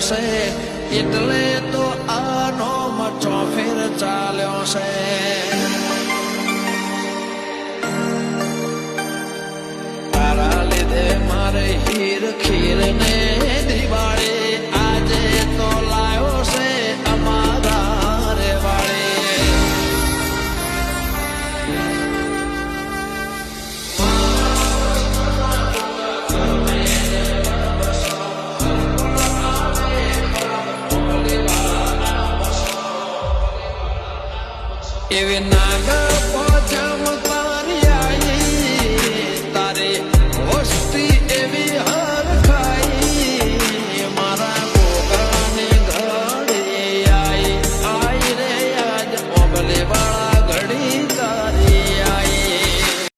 છે એટલે તો આનો મઠો ફેર ચાલ્યો છે તારા લીધે મારે હીર ખીર ને દિવાળી